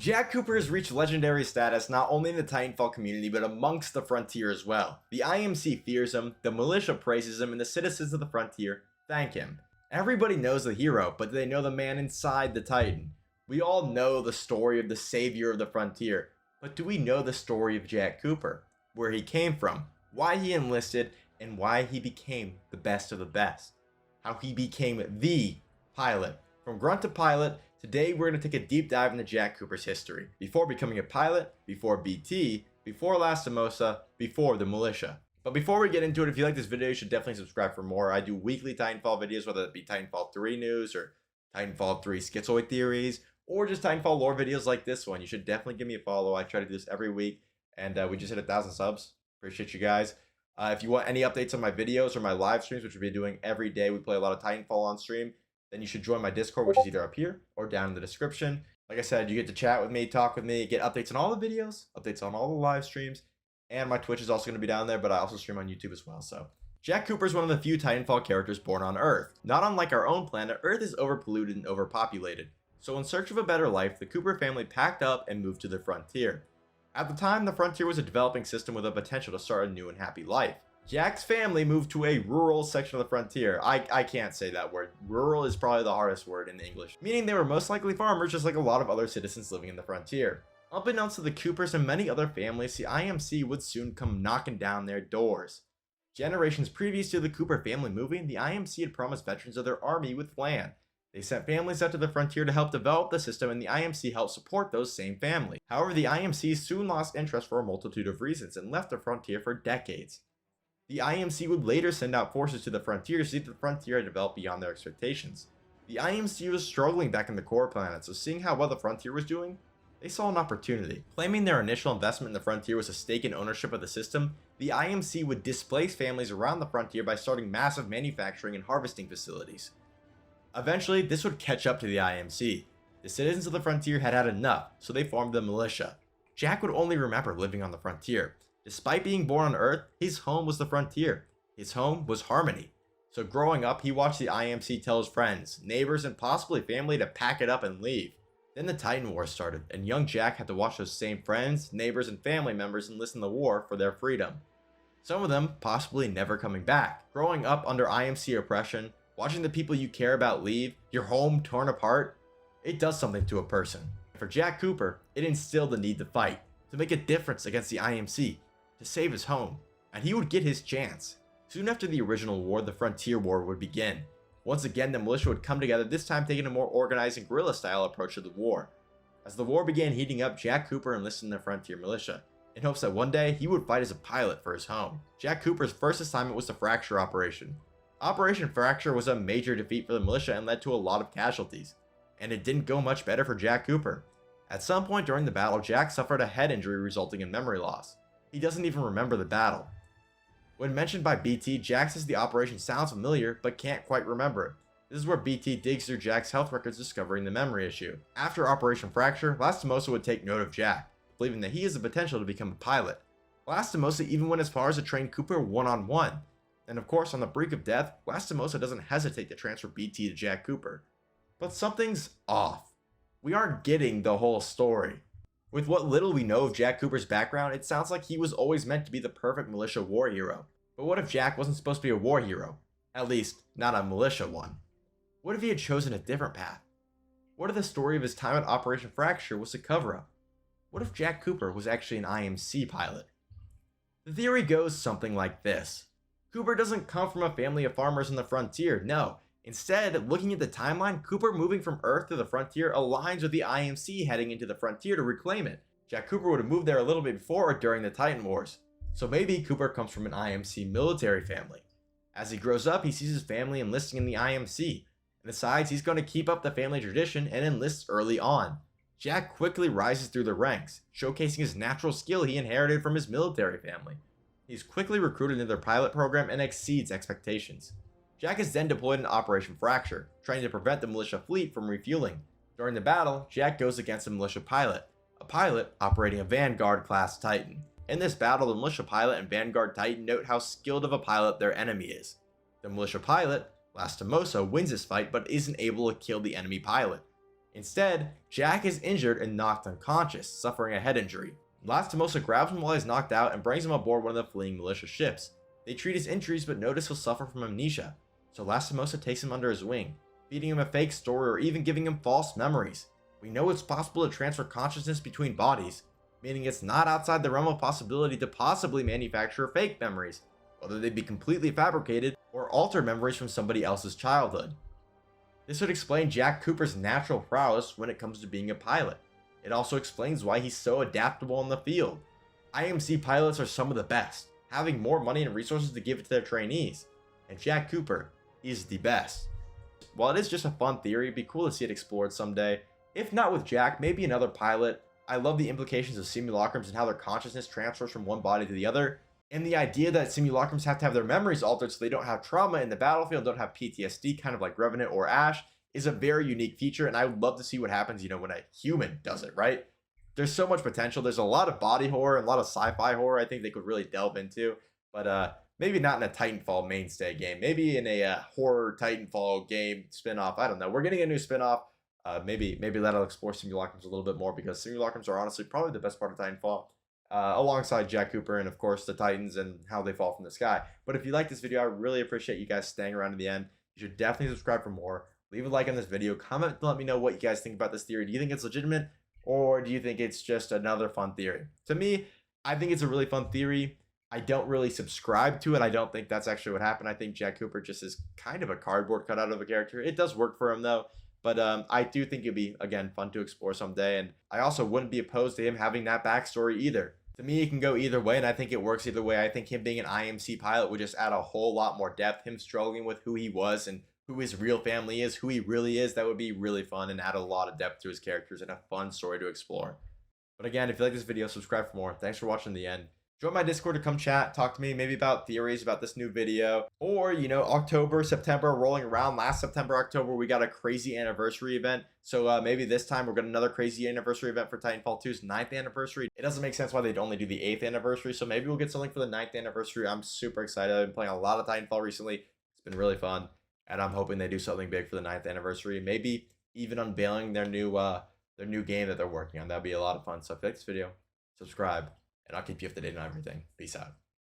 Jack Cooper has reached legendary status not only in the Titanfall community but amongst the Frontier as well. The IMC fears him, the militia praises him, and the citizens of the Frontier thank him. Everybody knows the hero, but do they know the man inside the Titan? We all know the story of the savior of the Frontier, but do we know the story of Jack Cooper? Where he came from, why he enlisted, and why he became the best of the best? How he became the pilot. From grunt to pilot, today we're going to take a deep dive into Jack Cooper's history. Before becoming a pilot, before BT, before Lastimosa, before the militia. But before we get into it, if you like this video, you should definitely subscribe for more. I do weekly Titanfall videos, whether it be Titanfall 3 news or Titanfall 3 schizoid theories, or just Titanfall lore videos like this one. You should definitely give me a follow. I try to do this every week, and we just hit 1,000 subs. Appreciate you guys. If you want any updates on my videos or my live streams, which we'll be doing every day, we play a lot of Titanfall on stream, then you should join my Discord, which is either up here or down in the description. Like I said, you get to chat with me, talk with me, get updates on all the videos, updates on all the live streams, and my Twitch is also going to be down there, but I also stream on YouTube as well. So Jack Cooper is one of the few Titanfall characters born on Earth. Not unlike our own planet, Earth is overpolluted and overpopulated. So in search of a better life, the Cooper family packed up and moved to the Frontier. At the time, the Frontier was a developing system with a potential to start a new and happy life. Jack's family moved to a rural section of the Frontier. I can't say that word. Rural is probably the hardest word in English. Meaning they were most likely farmers, just like a lot of other citizens living in the Frontier. Unbeknownst to the Coopers and many other families, the IMC would soon come knocking down their doors. Generations previous to the Cooper family moving, the IMC had promised veterans of their army with land. They sent families out to the Frontier to help develop the system, and the IMC helped support those same families. However, the IMC soon lost interest for a multitude of reasons and left the Frontier for decades. The IMC would later send out forces to the Frontier to see that the Frontier had developed beyond their expectations. The IMC was struggling back in the core planet, so seeing how well the Frontier was doing, they saw an opportunity. Claiming their initial investment in the Frontier was a stake in ownership of the system, the IMC would displace families around the Frontier by starting massive manufacturing and harvesting facilities. Eventually, this would catch up to the IMC. The citizens of the Frontier had had enough, so they formed the militia. Jack would only remember living on the Frontier. Despite being born on Earth, his home was the Frontier. His home was Harmony. So growing up, he watched the IMC tell his friends, neighbors, and possibly family to pack it up and leave. Then the Titan War started, and young Jack had to watch those same friends, neighbors, and family members enlist in the war for their freedom. Some of them possibly never coming back. Growing up under IMC oppression, watching the people you care about leave, your home torn apart, it does something to a person. For Jack Cooper, it instilled the need to fight, to make a difference against the IMC, to save his home, and he would get his chance. Soon after the original war, the Frontier War would begin. Once again, the militia would come together, this time taking a more organized and guerrilla-style approach to the war. As the war began heating up, Jack Cooper enlisted in the Frontier militia, in hopes that one day he would fight as a pilot for his home. Jack Cooper's first assignment was the Fracture Operation. Operation Fracture was a major defeat for the militia and led to a lot of casualties, and it didn't go much better for Jack Cooper. At some point during the battle, Jack suffered a head injury resulting in memory loss. He doesn't even remember the battle. When mentioned by BT, Jack says the operation sounds familiar, but can't quite remember it. This is where BT digs through Jack's health records, discovering the memory issue. After Operation Fracture, Lastimosa would take note of Jack, believing that he has the potential to become a pilot. Lastimosa even went as far as to train Cooper one-on-one. And of course, on the brink of death, Lastimosa doesn't hesitate to transfer BT to Jack Cooper. But something's off. We aren't getting the whole story. With what little we know of Jack Cooper's background, it sounds like he was always meant to be the perfect militia war hero. But what if Jack wasn't supposed to be a war hero? At least, not a militia one. What if he had chosen a different path? What if the story of his time at Operation Fracture was a cover-up? What if Jack Cooper was actually an IMC pilot? The theory goes something like this. Cooper doesn't come from a family of farmers in the Frontier, no. Instead, looking at the timeline, Cooper moving from Earth to the Frontier aligns with the IMC heading into the Frontier to reclaim it. Jack Cooper would have moved there a little bit before or during the Titan Wars. So maybe Cooper comes from an IMC military family. As he grows up, he sees his family enlisting in the IMC, and decides he's going to keep up the family tradition and enlists early on. Jack quickly rises through the ranks, showcasing his natural skill he inherited from his military family. He's quickly recruited into their pilot program and exceeds expectations. Jack is then deployed in Operation Fracture, trying to prevent the militia fleet from refueling. During the battle, Jack goes against a militia pilot, a pilot operating a Vanguard-class Titan. In this battle, the militia pilot and Vanguard Titan note how skilled of a pilot their enemy is. The militia pilot, Lastimosa, wins this fight but isn't able to kill the enemy pilot. Instead, Jack is injured and knocked unconscious, suffering a head injury. Lastimosa grabs him while he's knocked out and brings him aboard one of the fleeing militia ships. They treat his injuries but notice he'll suffer from amnesia, so Lastimosa takes him under his wing, feeding him a fake story or even giving him false memories. We know it's possible to transfer consciousness between bodies, meaning it's not outside the realm of possibility to possibly manufacture fake memories, whether they be completely fabricated or altered memories from somebody else's childhood. This would explain Jack Cooper's natural prowess when it comes to being a pilot. It also explains why he's so adaptable in the field. IMC pilots are some of the best, having more money and resources to give it to their trainees, and Jack Cooper is the best. While it is just a fun theory, it'd be cool to see it explored someday. If not with Jack, maybe another pilot. I love the implications of simulacrums and how their consciousness transfers from one body to the other, and the idea that simulacrums have to have their memories altered so they don't have trauma in the battlefield, don't have PTSD, kind of like Revenant or Ash, is a very unique feature, and I would love to see what happens, when a human does it, right? There's so much potential. There's a lot of body horror and a lot of sci-fi horror I think they could really delve into, but maybe not in a Titanfall mainstay game. Maybe in a horror Titanfall game spin-off. I don't know. We're getting a new spin-off. Maybe that'll explore simulacrums a little bit more, because simulacrums are honestly probably the best part of Titanfall. Alongside Jack Cooper and of course the Titans and how they fall from the sky. But if you like this video, I really appreciate you guys staying around to the end. You should definitely subscribe for more. Leave a like on this video. Comment to let me know what you guys think about this theory. Do you think it's legitimate, or do you think it's just another fun theory? To me, I think it's a really fun theory. I don't really subscribe to it. I don't think that's actually what happened. I think Jack Cooper just is kind of a cardboard cutout of a character. It does work for him though. But I do think it'd be, again, fun to explore someday. And I also wouldn't be opposed to him having that backstory either. To me, it can go either way, and I think it works either way. I think him being an IMC pilot would just add a whole lot more depth. Him struggling with who he was and who his real family is, who he really is, that would be really fun and add a lot of depth to his characters and a fun story to explore. But again, if you like this video, subscribe for more. Thanks for watching to the end. Join my Discord to come chat, talk to me maybe about theories about this new video, or October, September rolling around. Last September, October, we got a crazy anniversary event, so maybe this time we're getting another crazy anniversary event for Titanfall 2's 9th anniversary. It doesn't make sense why they'd only do the 8th anniversary, so maybe we'll get something for the 9th anniversary. I'm super excited. I've been playing a lot of Titanfall recently. It's been really fun, and I'm hoping they do something big for the 9th anniversary, maybe even unveiling their new game that they're working on. That'd be a lot of fun. So if you like this video, subscribe, and I'll keep you up to date on everything. Peace out.